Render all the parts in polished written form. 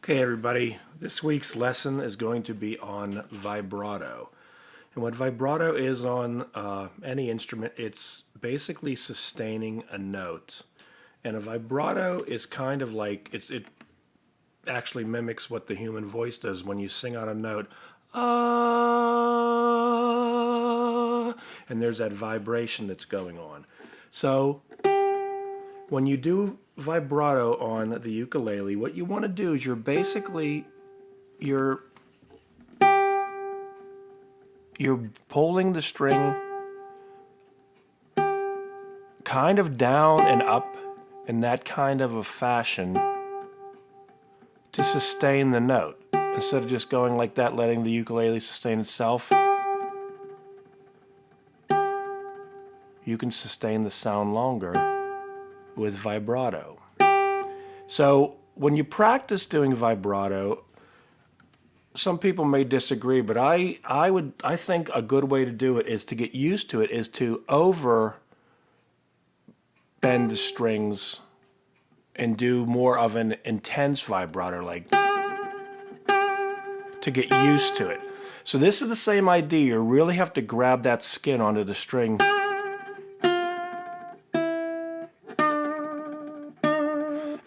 Okay, everybody, this week's lesson is going to be on vibrato. And what vibrato is on any instrument, it's basically sustaining a note. And a vibrato is kind of like, it actually mimics what the human voice does when you sing out a note. Ah, and there's that vibration that's going on. So when you do vibrato on the ukulele, what you want to do is you're pulling the string kind of down and up in that kind of a fashion to sustain the note. Instead of just going like that, letting the ukulele sustain itself, you can sustain the sound longer with vibrato. So when you practice doing vibrato, some people may disagree, but I think a good way to do it is to get used to it, is to over bend the strings and do more of an intense vibrato, like to get used to it. So this is the same idea. You really have to grab that skin onto the string.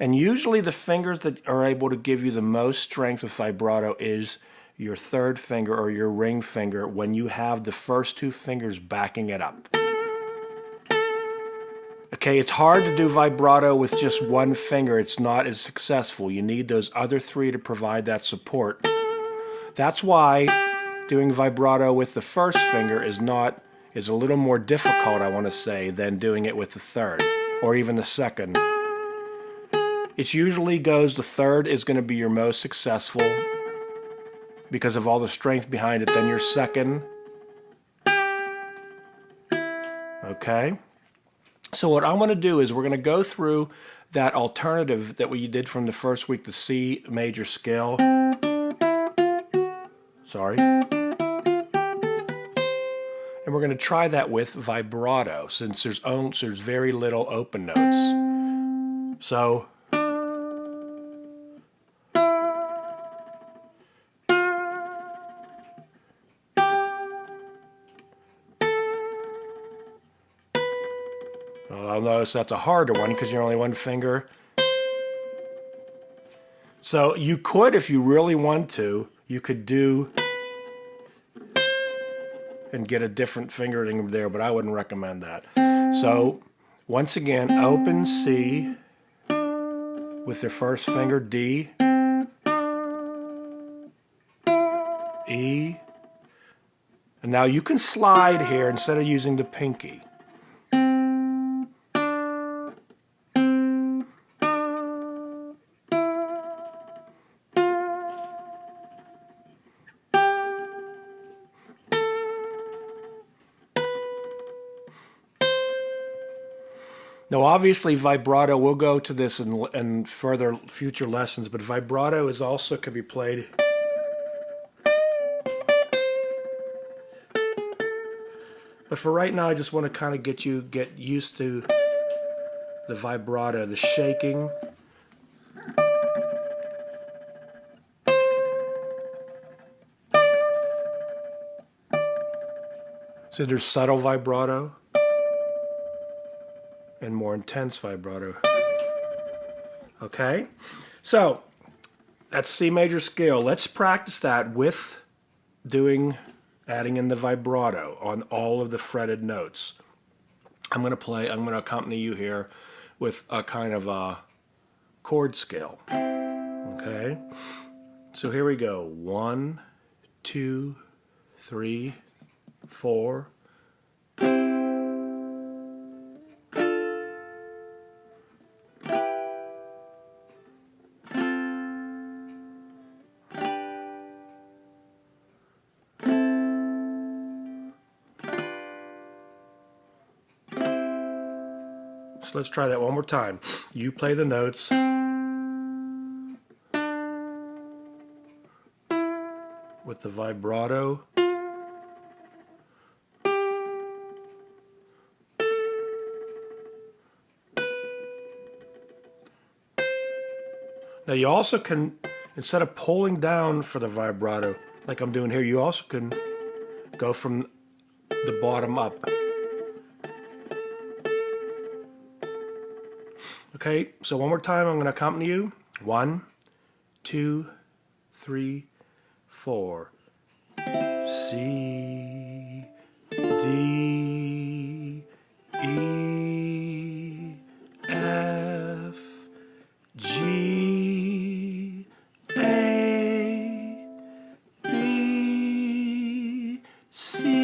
And usually the fingers that are able to give you the most strength with vibrato is your third finger or your ring finger when you have the first two fingers backing it up. Okay, it's hard to do vibrato with just one finger. It's not as successful. You need those other three to provide that support. That's why doing vibrato with the first finger is a little more difficult, I want to say, than doing it with the third or even the second. It usually goes, the third is going to be your most successful because of all the strength behind it, then your second. Okay? So what I'm going to do is we're going to go through that alternative that we did from the first week, the C major scale. Sorry. And we're going to try that with vibrato since there's very little open notes. So I'll notice that's a harder one because you're only one finger. So you could, if you really want to, you could do and get a different fingering there, but I wouldn't recommend that. So once again, open C with your first finger, D, E, and now you can slide here instead of using the pinky. Now obviously vibrato, we'll go to this in further future lessons, but vibrato is also can be played but for right now I just want to kind of get used to the vibrato, the shaking. So there's subtle vibrato and more intense vibrato. Okay? So, that's C major scale. Let's practice that with adding in the vibrato on all of the fretted notes. I'm going to accompany you here with a kind of a chord scale. Okay? So here we go. 1, 2, 3, 4. So let's try that one more time. You play the notes. With the vibrato. Now you also can instead of pulling down for the vibrato like I'm doing here, you also can go from the bottom up. Okay, so one more time I'm going to accompany you. 1, 2, 3, 4. C, D, E, F, G, A, B, C.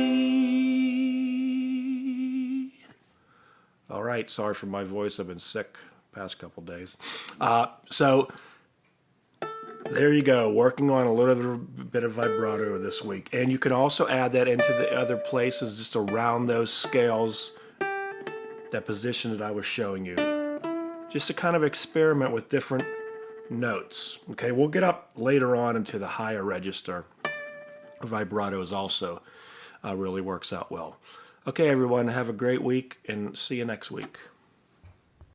All right, sorry for my voice. I've been sick past couple days. So there you go, working on a little bit of vibrato this week. And you can also add that into the other places just around those scales, that position that I was showing you. Just to kind of experiment with different notes. Okay, we'll get up later on into the higher register. Vibrato is also really works out well. Okay, everyone, have a great week and see you next week.